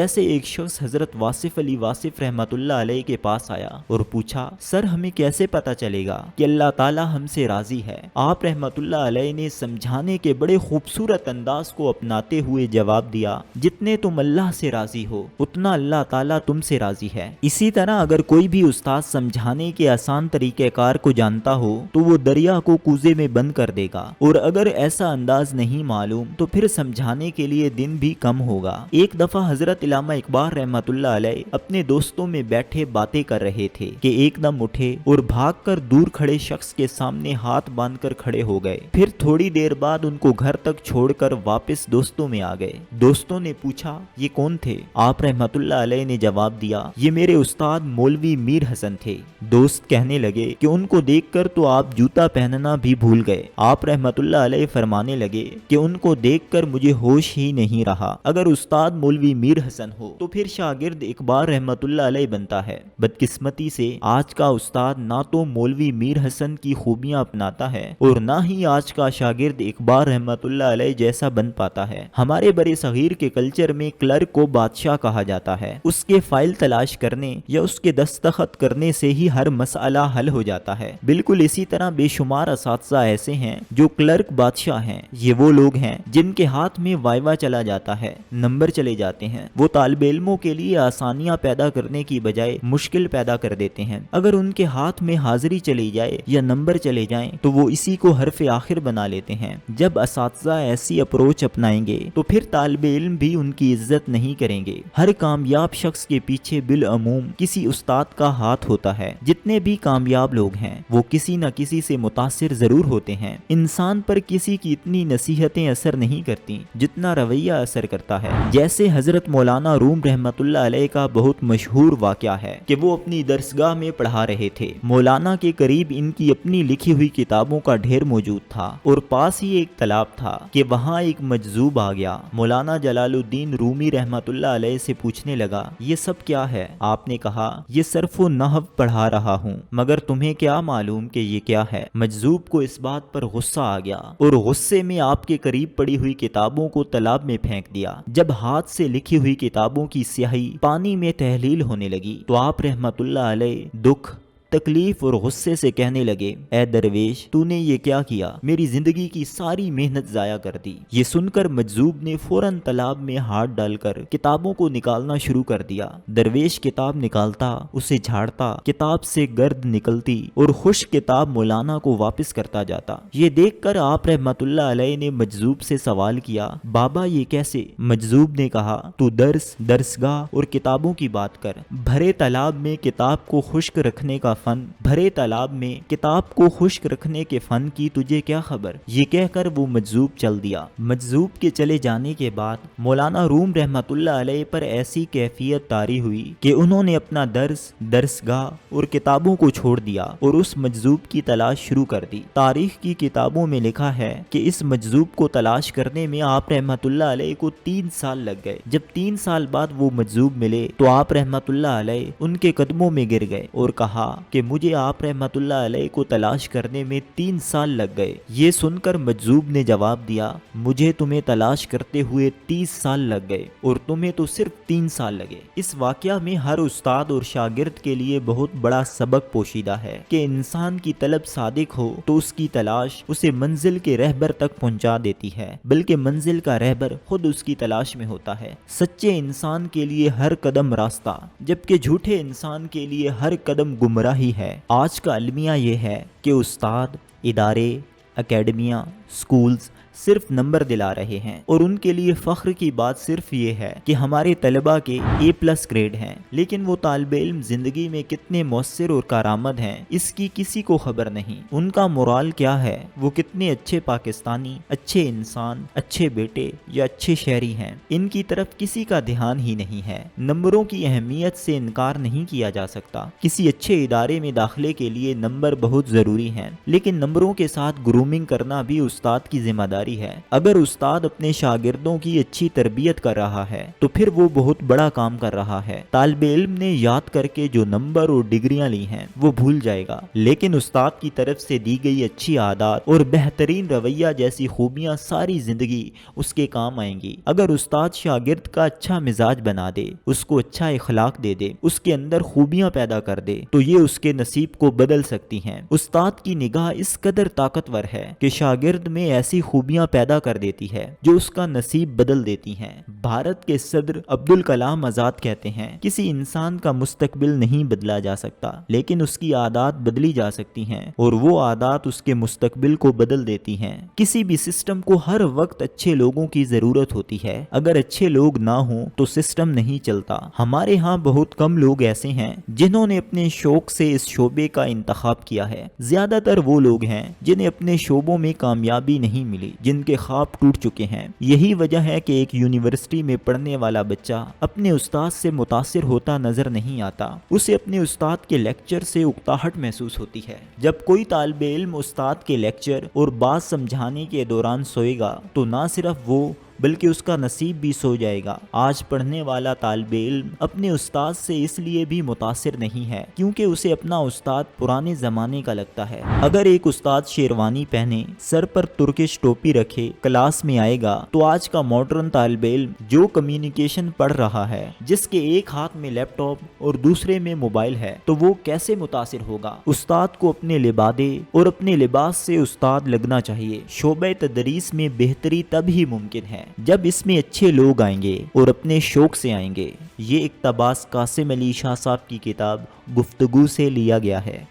جیسے ایک شخص حضرت واصف علی واصف رحمت اللہ علیہ کے پاس آیا اور پوچھا، سر ہمیں کیسے پتا چلے گا کہ اللہ تعالی ہم سے راضی ہے؟ آپ رحمت اللہ علیہ نے سمجھانے کے بڑے خوبصورت انداز کو اپناتے ہوئے جواب دیا، جتنے تم اللہ سے راضی ہو اتنا اللہ تعالیٰ تم سے راضی ہے۔ اسی طرح اگر کوئی بھی استاد سمجھانے کے آسان طریقہ کار کو جانتا ہو تو وہ دریا کو کوزے میں بند کر دے گا، اور اگر ایسا انداز نہیں معلوم تو پھر سمجھانے کے لیے دن بھی کم ہوگا۔ ایک دفعہ حضرت علامہ اقبال رحمت اللہ علیہ اپنے دوستوں میں بیٹھے باتیں کر رہے تھے کہ ایک دم اٹھے اور بھاگ کر دور کھڑے شخص کے سامنے ہاتھ باندھ کر کھڑے ہو گئے۔ پھر تھوڑی دیر بعد ان کو گھر تک چھوڑ کر واپس دوستوں میں آ گئے۔ دوستوں نے پوچھا، یہ کون تھے؟ آپ رحمت اللہ علیہ نے جواب دیا، یہ میرے استاد مولوی میر حسن تھے۔ دوست کہنے لگے کہ ان کو دیکھ کر تو آپ جوتا پہننا بھی بھول گئے۔ آپ رحمت اللہ علیہ فرمانے لگے کہ ان کو دیکھ کر مجھے ہوش ہی نہیں رہا۔ اگر استاد مولوی میر حسن ہو تو پھر شاگرد اقبال رحمت اللہ علیہ بنتا ہے۔ بدقسمتی سے آج کا استاد نہ تو مولوی میر حسن کی خوبیاں اپناتا ہے اور نہ ہی آج کا شاگرد اقبال رحمت اللہ علیہ جیسا بن پاتا ہے۔ ہمارے برے صغیر کے کلچر میں کلرک کو بادشاہ کہا جاتا ہے۔ اس کے فائل تلاش کرنے یا اس کے دستخط کرنے سے ہی ہر مسئلہ حل ہو جاتا ہے۔ بالکل اسی طرح بے شمار اساتذہ ایسے ہیں جو کلرک بادشاہ ہیں۔ یہ وہ لوگ ہیں جن کے ہاتھ میں وائوا چلا جاتا ہے، نمبر چلے جاتے ہیں۔ وہ طالب علموں کے لیے آسانیاں پیدا کرنے کی بجائے مشکل پیدا کر دیتے ہیں۔ اگر ان کے ہاتھ میں حاضری چلی جائے یا نمبر چلے جائیں تو وہ اسی کو حرف آخر بنا لیتے ہیں۔ جب اساتذہ ایسی اپروچ اپنائیں گے تو پھر طالب علم بھی ان کی عزت نہیں کریں گے۔ ہر کامیاب شخص کے پیچھے بالعموم کسی استاد کا ہاتھ ہوتا ہے۔ جتنے بھی کامیاب لوگ ہیں وہ کسی نہ کسی سے متاثر ضرور ہوتے ہیں۔ انسان پر کسی کی اتنی نصیحتیں اثر نہیں کرتی جتنا رویہ اثر کرتا ہے۔ جیسے حضرت مولانا روم رحمت اللہ علیہ کا بہت مشہور واقعہ ہے کہ وہ اپنی درسگاہ میں پڑھا رہے تھے۔ مولانا کے قریب ان کی اپنی لکھی ہوئی کتابوں کا ڈھیر موجود تھا اور پاس ہی ایک تالاب تھا کہ وہاں ایک مجذوب آ گیا۔ مولانا جلال الدین رومی رحمت اللہ علیہ سے پوچھنے لگا، یہ سب کیا ہے؟ آپ نے کہا، یہ صرف و نحو پڑھا رہا ہوں، مگر تمہیں کیا معلوم کہ یہ کیا ہے؟ مجذوب کو اس بات پر غصہ آ گیا اور غصے میں آپ کے قریب پڑی ہوئی کتابوں کو تالاب میں پھینک دیا۔ جب ہاتھ سے لکھی ہوئی کتابوں کی سیاہی پانی میں تحلیل ہونے لگی تو آپ رحمت اللہ علیہ دکھ، تکلیف اور غصے سے کہنے لگے، اے درویش، تو نے یہ کیا کیا؟ میری زندگی کی ساری محنت ضائع کر دی۔ یہ سن کر مجذوب نے فوراً تالاب میں ہاتھ ڈال کر کتابوں کو نکالنا شروع کر دیا۔ درویش کتاب نکالتا، اسے جھاڑتا، کتاب سے گرد نکلتی اور خشک کتاب مولانا کو واپس کرتا جاتا۔ یہ دیکھ کر آپ رحمت اللہ علیہ نے مجذوب سے سوال کیا، بابا یہ کیسے؟ مجذوب نے کہا، تو درسگاہ اور کتابوں کی بات کر۔ بھرے تالاب میں کتاب کو خشک رکھنے کا فن، بھرے تالاب میں کتاب کو خشک رکھنے کے فن کی تجھے کیا خبر؟ یہ کہہ کر وہ مجذوب چل دیا۔ مجذوب کے چلے جانے کے بعد مولانا روم رحمت اللہ علیہ پر ایسی کیفیت طاری ہوئی کہ انہوں نے اپنا درسگاہ اور کتابوں کو چھوڑ دیا اور اس مجذوب کی تلاش شروع کر دی۔ تاریخ کی کتابوں میں لکھا ہے کہ اس مجذوب کو تلاش کرنے میں آپ رحمت اللہ علیہ کو 3 سال لگ گئے۔ جب 3 سال بعد وہ مجذوب ملے تو آپ رحمت اللہ علیہ ان کے قدموں میں گر گئے اور کہا کہ مجھے آپ رحمت اللہ علیہ کو تلاش کرنے میں 3 سال لگ گئے۔ یہ سن کر مجذوب نے جواب دیا، مجھے تمہیں تلاش کرتے ہوئے 30 سال لگ گئے اور تمہیں تو صرف 3 سال لگے۔ اس واقعہ میں ہر استاد اور شاگرد کے لیے بہت بڑا سبق پوشیدہ ہے کہ انسان کی طلب صادق ہو تو اس کی تلاش اسے منزل کے رہبر تک پہنچا دیتی ہے، بلکہ منزل کا رہبر خود اس کی تلاش میں ہوتا ہے۔ سچے انسان کے لیے ہر قدم راستہ، جبکہ جھوٹے انسان کے لیے ہر قدم گمراہی ہے۔ آج کا المیہ یہ ہے کہ استاد، ادارے، اکیڈمیاں، سکولز صرف نمبر دلا رہے ہیں اور ان کے لیے فخر کی بات صرف یہ ہے کہ ہمارے طلباء کے A+ گریڈ ہیں، لیکن وہ طالب علم زندگی میں کتنے مؤثر اور کارآمد ہیں اس کی کسی کو خبر نہیں۔ ان کا مورال کیا ہے، وہ کتنے اچھے پاکستانی، اچھے انسان، اچھے بیٹے یا اچھے شہری ہیں، ان کی طرف کسی کا دھیان ہی نہیں ہے۔ نمبروں کی اہمیت سے انکار نہیں کیا جا سکتا۔ کسی اچھے ادارے میں داخلے کے لیے نمبر بہت ضروری ہیں، لیکن نمبروں کے ساتھ گرومنگ کرنا بھی استاد کی ذمہ داری داری ہے۔ اگر استاد اپنے شاگردوں کی اچھی تربیت کر رہا ہے تو پھر وہ بہت بڑا کام کر رہا ہے۔ طالب علم نے یاد کر کے جو نمبر اور ڈگریاں لی ہیں وہ بھول جائے گا، لیکن استاد کی طرف سے دی گئی اچھی عادات اور بہترین رویہ جیسی خوبیاں ساری زندگی اس کے کام آئیں گی۔ اگر استاد شاگرد کا اچھا مزاج بنا دے، اس کو اچھا اخلاق دے دے، اس کے اندر خوبیاں پیدا کر دے تو یہ اس کے نصیب کو بدل سکتی ہیں۔ استاد کی نگاہ اس قدر طاقتور ہے کہ شاگرد میں ایسی خوبیاں پیدا کر دیتی ہے جو اس کا نصیب بدل دیتی ہیں۔ بھارت کے صدر عبدالکلام آزاد کہتے ہیں، کسی انسان کا مستقبل نہیں بدلا جا سکتا، لیکن اس کی عادات بدلی جا سکتی ہیں اور وہ عادات اس کے مستقبل کو بدل دیتی ہیں۔ کسی بھی سسٹم کو ہر وقت اچھے لوگوں کی ضرورت ہوتی ہے، اگر اچھے لوگ نہ ہوں تو سسٹم نہیں چلتا۔ ہمارے ہاں بہت کم لوگ ایسے ہیں جنہوں نے اپنے شوق سے اس شعبے کا انتخاب کیا ہے۔ زیادہ تر وہ لوگ ہیں جنہیں اپنے شعبوں میں کامیابی نہیں ملی، جن کے خواب ٹوٹ چکے ہیں۔ یہی وجہ ہے کہ ایک یونیورسٹی میں پڑھنے والا بچہ اپنے استاد سے متاثر ہوتا نظر نہیں آتا، اسے اپنے استاد کے لیکچر سے اکتاہٹ محسوس ہوتی ہے۔ جب کوئی طالب علم استاد کے لیکچر اور بات سمجھانے کے دوران سوئے گا تو نہ صرف وہ بلکہ اس کا نصیب بھی سو جائے گا۔ آج پڑھنے والا طالب علم اپنے استاد سے اس لیے بھی متاثر نہیں ہے کیونکہ اسے اپنا استاد پرانے زمانے کا لگتا ہے۔ اگر ایک استاد شیروانی پہنے، سر پر ترکش ٹوپی رکھے کلاس میں آئے گا تو آج کا ماڈرن طالب علم جو کمیونیکیشن پڑھ رہا ہے، جس کے ایک ہاتھ میں لیپ ٹاپ اور دوسرے میں موبائل ہے، تو وہ کیسے متاثر ہوگا؟ استاد کو اپنے لبادے اور اپنے لباس سے استاد لگنا چاہیے۔ شعبہ تدریس میں بہتری تب ہی ممکن ہے جب اس میں اچھے لوگ آئیں گے اور اپنے شوق سے آئیں گے۔ یہ اقتباس قاسم علی شاہ صاحب کی کتاب گفتگو سے لیا گیا ہے۔